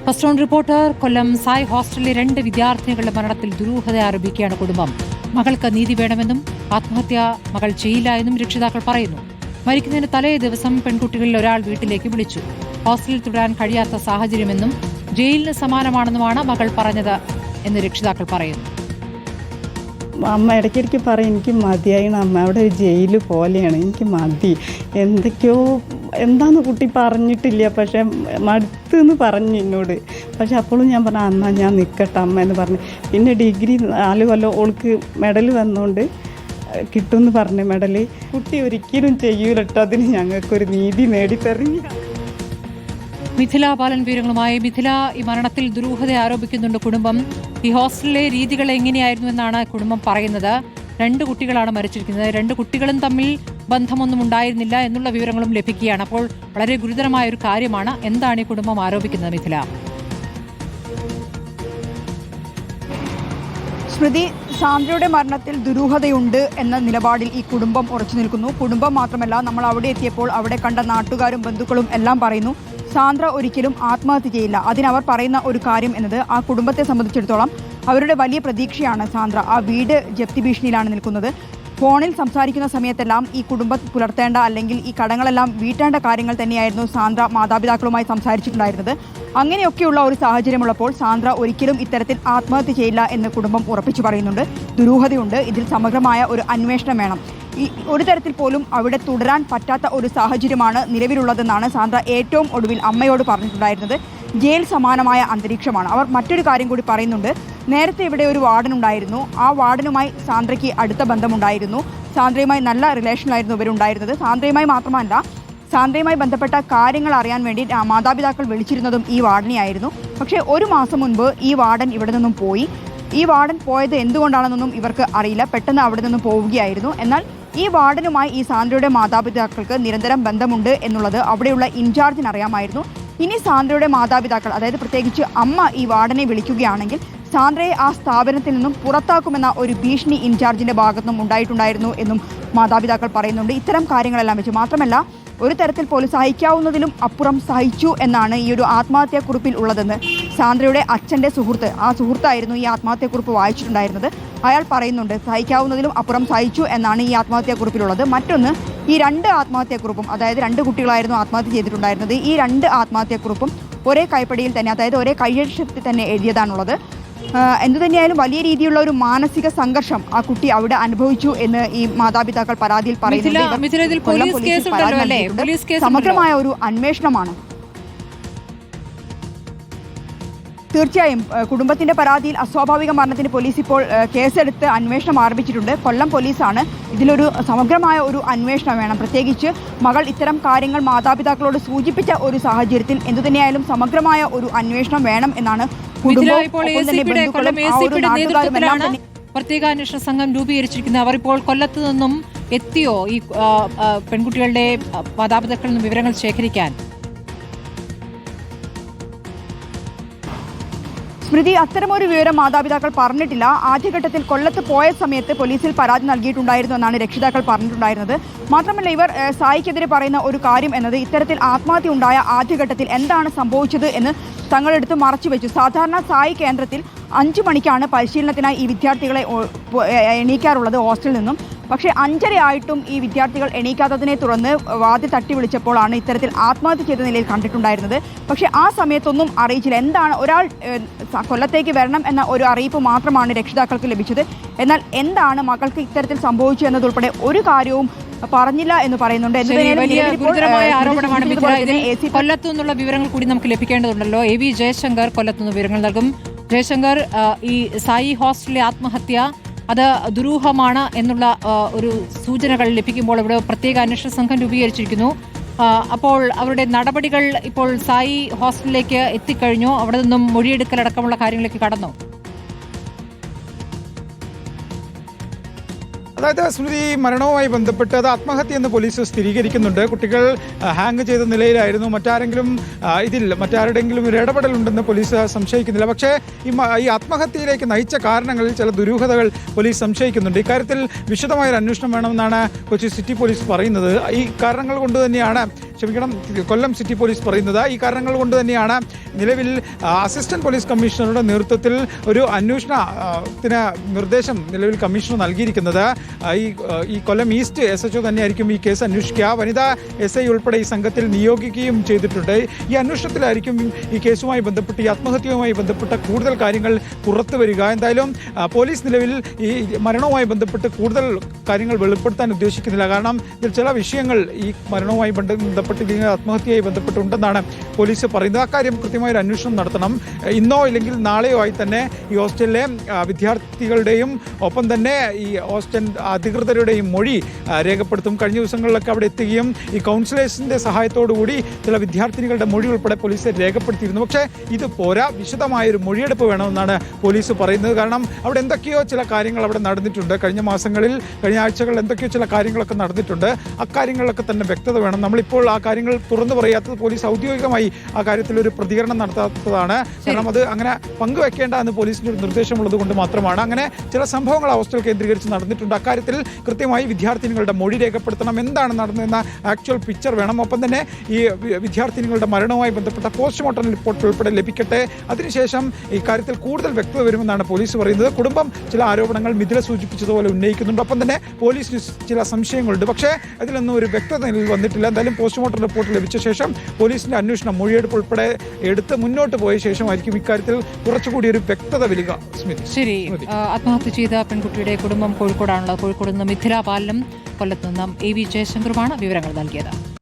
First on reporter Kollam SAI ഹോസ്റ്റലിലെ 2 വിദ്യാർത്ഥിനികളുടെ മരണത്തിൽ ദുരൂഹത ആരോപിക്കുകയാണ് കുടുംബം. മകൾക്ക് നീതി വേണമെന്നും ആത്മഹത്യ മകൾ ചെയ്യില്ല എന്നും രക്ഷിതാക്കൾ പറയുന്നു. മരിക്കുന്നതിന് തലേ ദിവസം പെൺകുട്ടികളിൽ ഒരാൾ വീട്ടിലേക്ക് വിളിച്ചു. ഹോസ്റ്റലിൽ തുടരാൻ കഴിയാത്ത സാഹചര്യമെന്നും ജയിലിന് സമാനമാണെന്നുമാണ് മകൾ പറഞ്ഞത് എന്ന് രക്ഷിതാക്കൾ പറയുന്നു. അമ്മ ഇടയ്ക്കിടയ്ക്ക് പറയും, എനിക്ക് മതിയായിണ് അമ്മ, അവിടെ ഒരു ജയിൽ പോലെയാണ്, എനിക്ക് മതി, എന്തൊക്കെയോ എന്താന്ന് കുട്ടി പറഞ്ഞിട്ടില്ല, പക്ഷേ മടുത്തെന്ന് പറഞ്ഞു എന്നോട്. പക്ഷെ അപ്പോഴും ഞാൻ പറഞ്ഞു അമ്മ ഞാൻ നിൽക്കട്ടെ അമ്മ എന്ന് പറഞ്ഞു. പിന്നെ ഡിഗ്രി 4 കൊല്ലം ഓൾക്ക് മെഡൽ വന്നുകൊണ്ട് കിട്ടുമെന്ന് പറഞ്ഞു. മെഡൽ കുട്ടി ഒരിക്കലും ചെയ്യൂലട്ടോ, അതിന് ഞങ്ങൾക്കൊരു നീതി നേടിത്തറിഞ്ഞ. മിഥില ബാലൻ വിവരങ്ങളുമായി. മിഥില, ഈ മരണത്തിൽ ദുരൂഹത ആരോപിക്കുന്നുണ്ട് കുടുംബം. ഈ ഹോസ്റ്റലിലെ രീതികൾ എങ്ങനെയായിരുന്നു എന്നാണ് കുടുംബം പറയുന്നത്. 2 കുട്ടികളാണ് മരിച്ചിരിക്കുന്നത്. 2 കുട്ടികളും തമ്മിൽ ബന്ധമൊന്നും ഉണ്ടായിരുന്നില്ല എന്നുള്ള വിവരങ്ങളും ലഭിക്കുകയാണ്. അപ്പോൾ വളരെ ഗുരുതരമായ ഒരു കാര്യമാണ്. എന്താണ് ഈ കുടുംബം ആരോപിക്കുന്നത് മിഥില? സ്മൃതി, സാന്ദ്രയുടെ മരണത്തിൽ ദുരൂഹതയുണ്ട് എന്ന നിലപാടിൽ ഈ കുടുംബം ഉറച്ചു നിൽക്കുന്നു. കുടുംബം മാത്രമല്ല, നമ്മൾ അവിടെ എത്തിയപ്പോൾ അവിടെ കണ്ട നാട്ടുകാരും ബന്ധുക്കളും എല്ലാം പറയുന്നു സാന്ദ്ര ഒരിക്കലും ആത്മഹത്യ ചെയ്യില്ല. അതിനവർ പറയുന്ന ഒരു കാര്യം എന്നത് ആ കുടുംബത്തെ സംബന്ധിച്ചിടത്തോളം അവരുടെ വലിയ പ്രതീക്ഷയാണ് സാന്ദ്ര. ആ വീട് ജപ്തി ഭീഷണിയിലാണ് നിൽക്കുന്നത്. ഫോണിൽ സംസാരിക്കുന്ന സമയത്തെല്ലാം ഈ കുടുംബം പുലർത്തേണ്ട അല്ലെങ്കിൽ ഈ കടങ്ങളെല്ലാം വീട്ടേണ്ട കാര്യങ്ങൾ തന്നെയായിരുന്നു സാന്ദ്ര മാതാപിതാക്കളുമായി സംസാരിച്ചിട്ടുണ്ടായിരുന്നത്. അങ്ങനെയൊക്കെയുള്ള ഒരു സാഹചര്യമുള്ളപ്പോൾ സാന്ദ്ര ഒരിക്കലും ഇത്തരത്തിൽ ആത്മഹത്യ ചെയ്യില്ല എന്ന് കുടുംബം ഉറപ്പിച്ചു പറയുന്നുണ്ട്. ദുരൂഹതയുണ്ട്, ഇതിൽ സമഗ്രമായ ഒരു അന്വേഷണം വേണം. ഒരു തരത്തിൽ പോലും അവിടെ തുടരാൻ പറ്റാത്ത ഒരു സാഹചര്യമാണ് നിലവിലുള്ളതെന്നാണ് സാന്ദ്ര ഏറ്റവും ഒടുവിൽ അമ്മയോട് പറഞ്ഞിട്ടുണ്ടായിരുന്നത്. ജയിൽ സമാനമായ അന്തരീക്ഷമാണ്. അവർ മറ്റൊരു കാര്യം കൂടി പറയുന്നുണ്ട്. നേരത്തെ ഇവിടെ ഒരു വാർഡൻ ഉണ്ടായിരുന്നു. ആ വാർഡനുമായി സാന്ദ്രയ്ക്ക് അടുത്ത ബന്ധമുണ്ടായിരുന്നു. സാന്ദ്രയുമായി നല്ല റിലേഷനിലായിരുന്നു ഇവരുണ്ടായിരുന്നത്. സാന്ദ്രയുമായി മാത്രമല്ല, സാന്ദ്രയുമായി ബന്ധപ്പെട്ട കാര്യങ്ങൾ അറിയാൻ വേണ്ടി മാതാപിതാക്കൾ വിളിച്ചിരുന്നതും ഈ വാർഡനെയായിരുന്നു. പക്ഷേ 1 മാസം മുൻപ് ഈ വാർഡൻ ഇവിടെ നിന്നും പോയി. ഈ വാർഡൻ പോയത് എന്തുകൊണ്ടാണെന്നൊന്നും ഇവർക്ക് അറിയില്ല. പെട്ടെന്ന് അവിടെ നിന്നും പോവുകയായിരുന്നു. എന്നാൽ ഈ വാർഡനുമായി ഈ സാന്ദ്രയുടെ മാതാപിതാക്കൾക്ക് നിരന്തരം ബന്ധമുണ്ട് എന്നുള്ളത് അവിടെയുള്ള ഇൻചാർജിന് അറിയാമായിരുന്നു. ഇനി സാന്ദ്രയുടെ മാതാപിതാക്കൾ, അതായത് പ്രത്യേകിച്ച് അമ്മ ഈ വാർഡനെ വിളിക്കുകയാണെങ്കിൽ സാന്ദ്രയെ ആ സ്ഥാപനത്തിൽ നിന്നും പുറത്താക്കുമെന്ന ഒരു ഭീഷണി ഇൻചാർജിന്റെ ഭാഗത്തുനിന്നും ഉണ്ടായിട്ടുണ്ടായിരുന്നു എന്നും മാതാപിതാക്കൾ പറയുന്നുണ്ട്. ഇത്തരം കാര്യങ്ങളെല്ലാം വെച്ച് മാത്രമല്ല, ഒരു തരത്തിൽ പോലും സഹിക്കാവുന്നതിലും അപ്പുറം സഹിച്ചു എന്നാണ് ഈ ഒരു ആത്മഹത്യാക്കുറിപ്പിൽ ഉള്ളതെന്ന് സാന്ദ്രയുടെ അച്ഛൻ്റെ സുഹൃത്ത്, ആ സുഹൃത്തായിരുന്നു ഈ ആത്മഹത്യാക്കുറിപ്പ് വായിച്ചിട്ടുണ്ടായിരുന്നത്. അയാൾ പറയുന്നുണ്ട് സഹിക്കാവുന്നതിലും അപ്പുറം സഹിച്ചു എന്നാണ് ഈ ആത്മഹത്യാക്കുറിപ്പിലുള്ളത്. മറ്റൊന്ന്, ഈ 2 ആത്മഹത്യാക്കുറിപ്പും, അതായത് 2 കുട്ടികളായിരുന്നു ആത്മഹത്യ ചെയ്തിട്ടുണ്ടായിരുന്നത്. ഈ 2 ആത്മഹത്യാക്കുറിപ്പും ഒരേ കൈപ്പടിയിൽ തന്നെ, അതായത് ഒരേ കൈയക്ഷരത്തിൽ തന്നെ എഴുതിയതാണുള്ളത്. എന്തുതന്നെയായാലും വലിയ രീതിയിലുള്ള ഒരു മാനസിക സംഘർഷം ആ കുട്ടി അവിടെ അനുഭവിച്ചു എന്ന് ഈ മാതാപിതാക്കൾ പരാതിയിൽ പറയുന്നുണ്ട്. സമഗ്രമായ ഒരു അന്വേഷണമാണ്. തീർച്ചയായും കുടുംബത്തിന്റെ പരാതിയിൽ അസ്വാഭാവിക മരണത്തിന് പോലീസ് ഇപ്പോൾ കേസെടുത്ത് അന്വേഷണം ആരംഭിച്ചിട്ടുണ്ട്. കൊല്ലം പോലീസാണ്. ഇതിലൊരു സമഗ്രമായ ഒരു അന്വേഷണം വേണം. പ്രത്യേകിച്ച് മകൾ ഇത്തരം കാര്യങ്ങൾ മാതാപിതാക്കളോട് സൂചിപ്പിച്ച ഒരു സാഹചര്യത്തിൽ എന്തുതന്നെയായാലും സമഗ്രമായ ഒരു അന്വേഷണം വേണം എന്നാണ് പ്രത്യേക അന്വേഷണ സംഘം രൂപീകരിച്ചിരിക്കുന്നത്. അവർ ഇപ്പോൾ കൊല്ലത്ത് നിന്നും എത്തിയോ ഈ പെൺകുട്ടികളുടെ മാതാപിതാക്കളിൽ നിന്നും വിവരങ്ങൾ ശേഖരിക്കാൻ? സ്മൃതി, അത്തരമൊരു വിവരം മാതാപിതാക്കൾ പറഞ്ഞിട്ടില്ല. ആദ്യഘട്ടത്തിൽ കൊല്ലത്ത് പോയ സമയത്ത് പോലീസിൽ പരാതി നൽകിയിട്ടുണ്ടായിരുന്നു എന്നാണ് രക്ഷിതാക്കൾ പറഞ്ഞിട്ടുണ്ടായിരുന്നത്. മാത്രമല്ല, ഇവർ സായിക്കെതിരെ പറയുന്ന ഒരു കാര്യം എന്നത് ഇത്തരത്തിൽ ആത്മഹത്യ ഉണ്ടായ ആദ്യഘട്ടത്തിൽ എന്താണ് സംഭവിച്ചത് എന്ന് തങ്ങളെടുത്ത് മറച്ചുവെച്ചു. സാധാരണ സായി കേന്ദ്രത്തിൽ 5 മണിക്കാണ് പരിശീലനത്തിനായി ഈ വിദ്യാർത്ഥികളെ എണീക്കാറുള്ളത് ഹോസ്റ്റലിൽ നിന്നും. പക്ഷേ 5:30 ആയിട്ടും ഈ വിദ്യാർത്ഥികൾ എണീക്കാത്തതിനെ തുടർന്ന് വാതിൽ തട്ടി വിളിച്ചപ്പോഴാണ് ഇത്തരത്തിൽ ആത്മഹത്യ ചെയ്ത നിലയിൽ കണ്ടിട്ടുണ്ടായിരുന്നത്. പക്ഷേ ആ സമയത്തൊന്നും അറിയിച്ചില്ല. എന്താണ്, ഒരാൾ കൊല്ലത്തേക്ക് വരണം എന്ന ഒരു അറിയിപ്പ് മാത്രമാണ് രക്ഷിതാക്കൾക്ക് ലഭിച്ചത്. എന്നാൽ എന്താണ് മകൾക്ക് ഇത്തരത്തിൽ സംഭവിച്ചു എന്നതുൾപ്പെടെ ഒരു കാര്യവും പറഞ്ഞില്ല എന്ന് പറയുന്നുണ്ട്. കൊല്ലത്തു നിന്നുള്ള വിവരങ്ങൾ കൂടി നമുക്ക് ലഭിക്കേണ്ടതുണ്ടല്ലോ. AV ജയശങ്കർ കൊല്ലത്തു നിന്ന് വിവരങ്ങൾ നൽകും. ജയശങ്കർ, ഈ സായി ഹോസ്റ്റലിലെ ആത്മഹത്യ അത് ദുരൂഹമാണ് എന്നുള്ള ഒരു സൂചനകൾ ലഭിക്കുമ്പോൾ ഇവിടെ പ്രത്യേക അന്വേഷണ സംഘം രൂപീകരിച്ചിരിക്കുന്നു. അപ്പോൾ അവരുടെ നടപടികൾ ഇപ്പോൾ സായി ഹോസ്റ്റലിലേക്ക് എത്തിക്കഴിഞ്ഞോ? അവിടെ നിന്നും മൊഴിയെടുക്കലടക്കമുള്ള കാര്യങ്ങളിലേക്ക് കടന്നോ? അതായത് സ്മൃതി, മരണവുമായി ബന്ധപ്പെട്ട് അത് ആത്മഹത്യ എന്ന് പോലീസ് സ്ഥിരീകരിക്കുന്നുണ്ട്. കുട്ടികൾ ഹാങ് ചെയ്ത നിലയിലായിരുന്നു. മറ്റാരുടെങ്കിലും ഒരു ഇടപെടലുണ്ടെന്ന് പോലീസ് സംശയിക്കുന്നില്ല. പക്ഷേ ഈ ആത്മഹത്യയിലേക്ക് നയിച്ച കാരണങ്ങളിൽ ചില ദുരൂഹതകൾ പോലീസ് സംശയിക്കുന്നുണ്ട്. ഇക്കാര്യത്തിൽ വിശദമായൊരു അന്വേഷണം വേണമെന്നാണ് കൊച്ചി സിറ്റി പോലീസ് പറയുന്നത്. ഈ കാരണങ്ങൾ കൊണ്ട് തന്നെയാണ് കൊല്ലം സിറ്റി പോലീസ് പറയുന്നത്. ഈ കാരണങ്ങൾ കൊണ്ട് തന്നെയാണ് നിലവിൽ അസിസ്റ്റന്റ് പോലീസ് കമ്മീഷണറുടെ നേതൃത്വത്തിൽ ഒരു അന്വേഷണത്തിന് നിർദ്ദേശം നിലവിൽ കമ്മീഷണർ നൽകിയിരിക്കുന്നത്. ഈ കൊല്ലം ഈസ്റ്റ് SHO തന്നെയായിരിക്കും ഈ കേസ് അന്വേഷിക്കുക. വനിതാ SI ഉൾപ്പെടെ ഈ സംഘത്തിൽ നിയോഗിക്കുകയും ചെയ്തിട്ടുണ്ട്. ഈ അന്വേഷണത്തിലായിരിക്കും ഈ കേസുമായി ബന്ധപ്പെട്ട്, ഈ ആത്മഹത്യയുമായി ബന്ധപ്പെട്ട കൂടുതൽ കാര്യങ്ങൾ പുറത്തു വരിക. എന്തായാലും പോലീസ് നിലവിൽ ഈ മരണവുമായി ബന്ധപ്പെട്ട് കൂടുതൽ കാര്യങ്ങൾ വെളിപ്പെടുത്താൻ ഉദ്ദേശിക്കുന്നില്ല. കാരണം ഇതിൽ ചില വിഷയങ്ങൾ ഈ മരണവുമായി ബന്ധപ്പെട്ട്, ആത്മഹത്യയുമായി ബന്ധപ്പെട്ടുണ്ടെന്നാണ് പോലീസ് പറയുന്നത്. അക്കാര്യം കൃത്യമായ ഒരു അന്വേഷണം നടത്തണം. ഇന്നോ ഇല്ലെങ്കിൽ നാളെയോ ആയി തന്നെ ഈ ഹോസ്റ്റലിലെ വിദ്യാർത്ഥികളുടെയും ഒപ്പം തന്നെ ഈ ഹോസ്റ്റൽ അധികൃതരുടെയും മൊഴി രേഖപ്പെടുത്തും. കഴിഞ്ഞ ദിവസങ്ങളിലൊക്കെ അവിടെ എത്തുകയും ഈ കൗൺസിലേഴ്സിന്റെ സഹായത്തോടുകൂടി ചില വിദ്യാർത്ഥിനികളുടെ മൊഴി ഉൾപ്പെടെ പോലീസ് രേഖപ്പെടുത്തിയിരുന്നു. പക്ഷേ ഇത് പോരാ, വിശദമായൊരു മൊഴിയെടുപ്പ് വേണമെന്നാണ് പോലീസ് പറയുന്നത്. കാരണം അവിടെ എന്തൊക്കെയോ ചില കാര്യങ്ങൾ അവിടെ നടന്നിട്ടുണ്ട്. കഴിഞ്ഞ മാസങ്ങളിൽ, കഴിഞ്ഞ ആഴ്ചകളിൽ എന്തൊക്കെയോ ചില കാര്യങ്ങളൊക്കെ നടന്നിട്ടുണ്ട്. അക്കാര്യങ്ങളിലൊക്കെ തന്നെ വ്യക്തത വേണം. നമ്മളിപ്പോൾ ആ കാര്യങ്ങൾ തുറന്നു പറയാത്തത് പോലീസ് ഔദ്യോഗികമായി ആ കാര്യത്തിൽ ഒരു പ്രതികരണം നടത്താത്തതാണ്. കാരണം അത് അങ്ങനെ പങ്കുവെക്കേണ്ട എന്ന് പോലീസിന്റെ ഒരു നിർദ്ദേശമുള്ളത് കൊണ്ട് മാത്രമാണ്. അങ്ങനെ ചില സംഭവങ്ങൾ ഹോസ്റ്റൽ കേന്ദ്രീകരിച്ച് നടന്നിട്ടുണ്ട്. അക്കാര്യത്തിൽ കൃത്യമായി വിദ്യാർത്ഥിനികളുടെ മൊഴി രേഖപ്പെടുത്തണം. എന്താണ് നടന്നതെന്ന ആക്ച്വൽ പിക്ചർ വേണം. ഒപ്പം തന്നെ ഈ വിദ്യാർത്ഥിനികളുടെ മരണവുമായി ബന്ധപ്പെട്ട പോസ്റ്റ്മോർട്ടം റിപ്പോർട്ട് ഉൾപ്പെടെ ലഭിക്കട്ടെ. അതിനുശേഷം ഇക്കാര്യത്തിൽ കൂടുതൽ വ്യക്തത വരുമെന്നാണ് പോലീസ് പറയുന്നത്. കുടുംബം ചില ആരോപണങ്ങൾ മിഥില സൂചിപ്പിച്ചതുപോലെ ഉന്നയിക്കുന്നുണ്ട്. ഒപ്പം തന്നെ പോലീസിന് ചില സംശയങ്ങളുണ്ട്. പക്ഷേ അതിലൊന്നും ഒരു വ്യക്തത വന്നിട്ടില്ല. എന്തായാലും പോസ്റ്റ്മോർട്ടം റിപ്പോർട്ട് ലഭിച്ച ശേഷം പോലീസിന്റെ അന്വേഷണം, മൊഴിയെടുപ്പ് ഉൾപ്പെടെ എടുത്ത് മുന്നോട്ട് പോയ ശേഷമായിരിക്കും ഇക്കാര്യത്തിൽ കുറച്ചുകൂടി ഒരു വ്യക്തത വരിക. ശരി, ആത്മഹത്യ ചെയ്ത പെൺകുട്ടിയുടെ കുടുംബം കോഴിക്കോടാണുള്ളത്. കോഴിക്കോട് നിന്ന് മിഥില പാലനും, കൊല്ലത്ത് നിന്നും AV ജയശങ്കറുമാണ് വിവരങ്ങൾ നൽകിയത്.